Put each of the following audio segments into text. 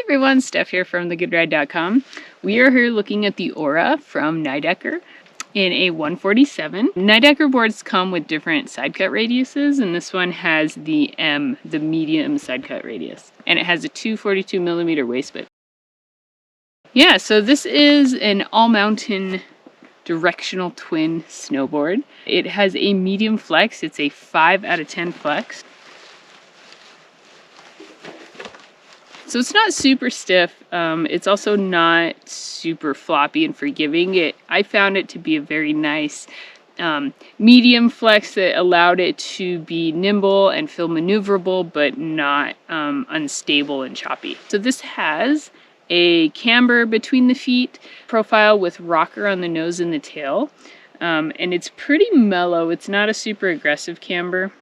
everyone, Steph here from thegoodride.com. We are here looking at the Ora from Nidecker in a 147. Nidecker boards come with different side cut radiuses, and this one has the M, the medium side cut radius, and it has a 242mm waist width. Yeah, so this is an all-mountain directional twin snowboard. It has a medium flex. It's a 5 out of 10 flex. So it's not super stiff. It's also not super floppy and forgiving. I found it to be a very nice medium flex that allowed it to be nimble and feel maneuverable, but not unstable and choppy. So this has a camber between the feet profile with rocker on the nose and the tail. And it's pretty mellow. It's not a super aggressive camber.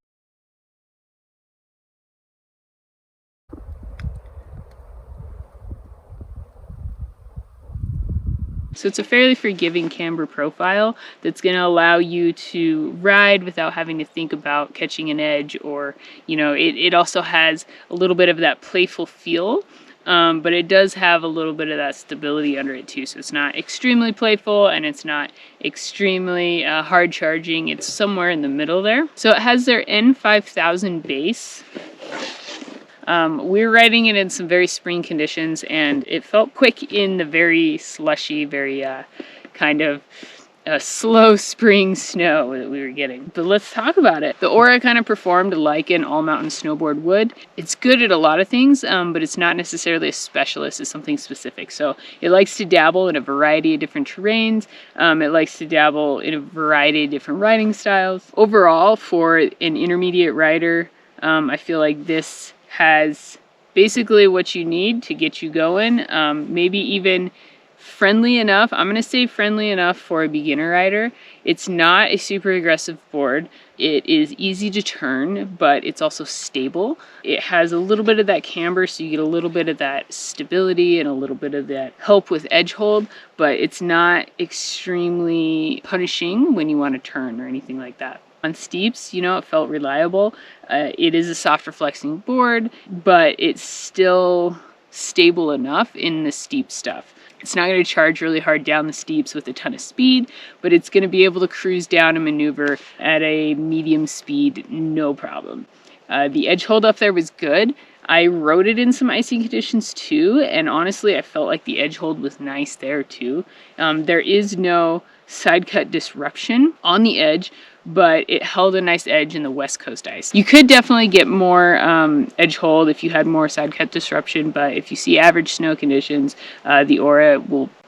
So it's a fairly forgiving camber profile that's going to allow you to ride without having to think about catching an edge, or, you know, it also has a little bit of that playful feel, but it does have a little bit of that stability under it too. So it's not extremely playful and it's not extremely hard charging. It's somewhere in the middle there. So it has their N5000 base. We were riding it in some very spring conditions, and it felt quick in the very slushy, very kind of slow spring snow that we were getting. But let's talk about it. The Ora kind of performed like an all-mountain snowboard would. It's good at a lot of things, but it's not necessarily a specialist at something specific. So it likes to dabble in a variety of different terrains. It likes to dabble in a variety of different riding styles. Overall, for an intermediate rider, I feel like this has basically what you need to get you going, maybe even friendly enough. I'm going to say friendly enough for a beginner rider. It's not a super aggressive board. It is easy to turn, but it's also stable. It has a little bit of that camber, so you get a little bit of that stability and a little bit of that help with edge hold, but it's not extremely punishing when you want to turn or anything like that. On steeps, you know, it felt reliable. It is a softer flexing board, but it's still stable enough in the steep stuff. It's not going to charge really hard down the steeps with a ton of speed, but it's going to be able to cruise down and maneuver at a medium speed, no problem. The edge hold up there was good. I rode it in some icy conditions too, and honestly, I felt like the edge hold was nice there too. There is no side cut disruption on the edge, but it held a nice edge in the West Coast ice. You could definitely get more edge hold if you had more side cut disruption, but if you see average snow conditions, the Ora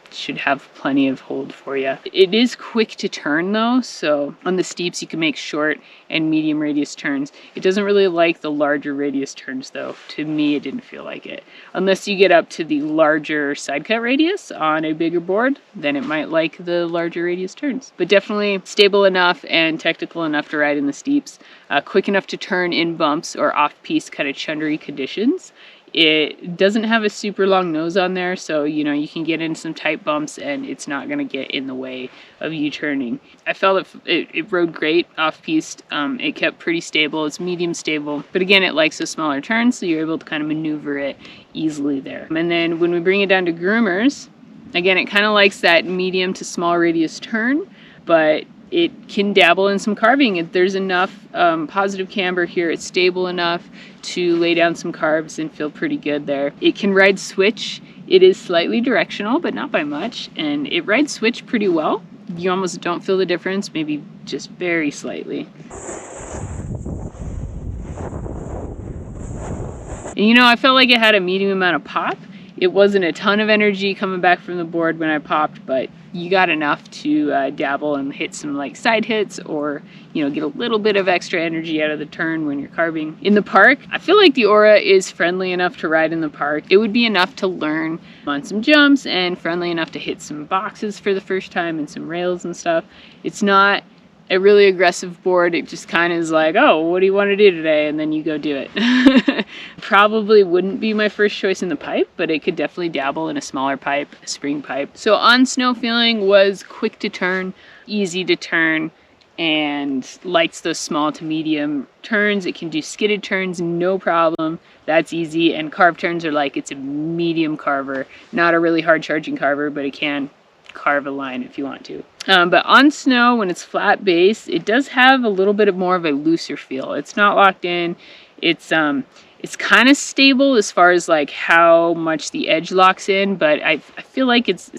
should have plenty of hold for you. It is quick to turn though, so on the steeps you can make short and medium radius turns. It doesn't really like the larger radius turns though. To me, it didn't feel like it. Unless you get up to the larger side cut radius on a bigger board, then it might like the larger radius turns. But definitely stable enough and technical enough to ride in the steeps, quick enough to turn in bumps or off-piste kind of chundery conditions. It doesn't have a super long nose on there, so you know you can get in some tight bumps and it's not going to get in the way of you turning. I felt it rode great off-piste. It kept pretty stable. It's medium stable, but again, it likes those smaller turns, so you're able to kind of maneuver it easily there. And then when we bring it down to Groomers, again, it kind of likes that medium to small radius turn, but it can dabble in some carving. If there's enough positive camber here, it's stable enough to lay down some carves and feel pretty good there. It can ride switch. It is slightly directional, but not by much, and it rides switch pretty well. You almost don't feel the difference, maybe just very slightly. And you know, I felt like it had a medium amount of pop. It wasn't a ton of energy coming back from the board when I popped, but you got enough to dabble and hit some like side hits, or you know, get a little bit of extra energy out of the turn when you're carving. In the park, I feel like the Ora is friendly enough to ride in the park. It would be enough to learn on some jumps and friendly enough to hit some boxes for the first time and some rails and stuff. It's not a really aggressive board. It just kind of is like, oh, what do you want to do today? And then you go do it. Probably wouldn't be my first choice in the pipe, but it could definitely dabble in a smaller pipe, a spring pipe. So on snow feeling was quick to turn, easy to turn, and likes those small to medium turns. It can do skidded turns, no problem. That's easy. And carve turns are like, it's a medium carver, not a really hard charging carver, but it can carve a line if you want to. But on snow, when it's flat base, it does have a little bit more of a looser feel. It's not locked in. It's kind of stable as far as like how much the edge locks in, but I feel like it's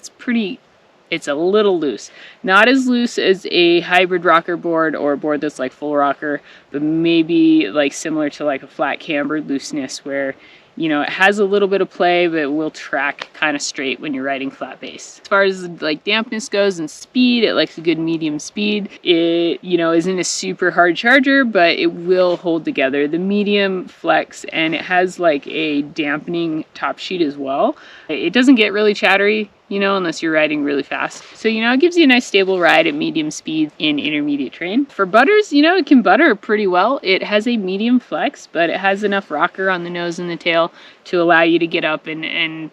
a little loose. Not as loose as a hybrid rocker board or a board that's like full rocker, but maybe like similar to like a flat camber looseness where, you know, it has a little bit of play, but it will track kind of straight when you're riding flat base. As far as like dampness goes and speed, it likes a good medium speed. It, you know, isn't a super hard charger, but it will hold together. The medium flex, and it has like a dampening top sheet as well. It doesn't get really chattery, you know, unless you're riding really fast. So, you know, it gives you a nice stable ride at medium speed in intermediate terrain. For butters, you know, it can butter pretty well. It has a medium flex, but it has enough rocker on the nose and the tail to allow you to get up and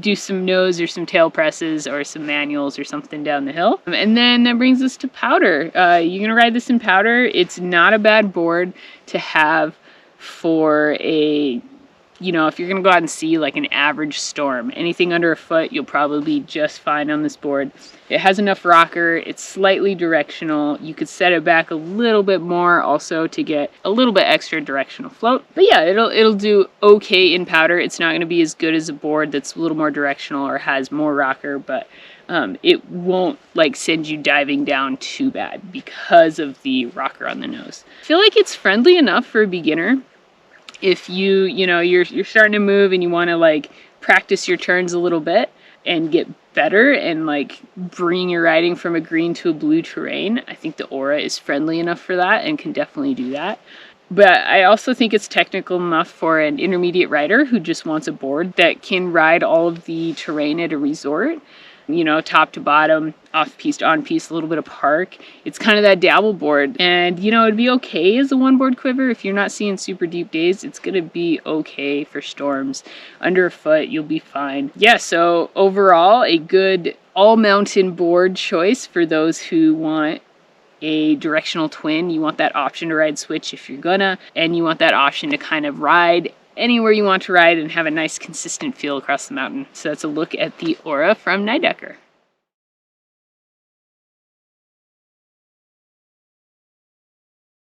do some nose or some tail presses or some manuals or something down the hill. And then that brings us to powder. You're gonna ride this in powder. It's not a bad board to have for a, you know, if you're going to go out and see like an average storm. Anything under a foot, you'll probably be just fine on this board. It has enough rocker. It's slightly directional. You could set it back a little bit more also to get a little bit extra directional float. But yeah, it'll do okay in powder. It's not going to be as good as a board that's a little more directional or has more rocker, but it won't like send you diving down too bad because of the rocker on the nose. I feel like it's friendly enough for a beginner. If you know, you're starting to move and you want to like practice your turns a little bit and get better and like bring your riding from a green to a blue terrain, I think the Ora is friendly enough for that and can definitely do that. But I also think it's technical enough for an intermediate rider who just wants a board that can ride all of the terrain at a resort. You know, top to bottom, off piste, on piste, a little bit of park. It's kind of that dabble board. And, you know, it'd be okay as a one board quiver. If you're not seeing super deep days, it's going to be okay for storms. Under a foot, you'll be fine. Yeah, so overall, a good all-mountain board choice for those who want a directional twin. You want that option to ride switch if you're gonna, and you want that option to kind of ride anywhere you want to ride and have a nice consistent feel across the mountain. So that's a look at the Ora from Nidecker.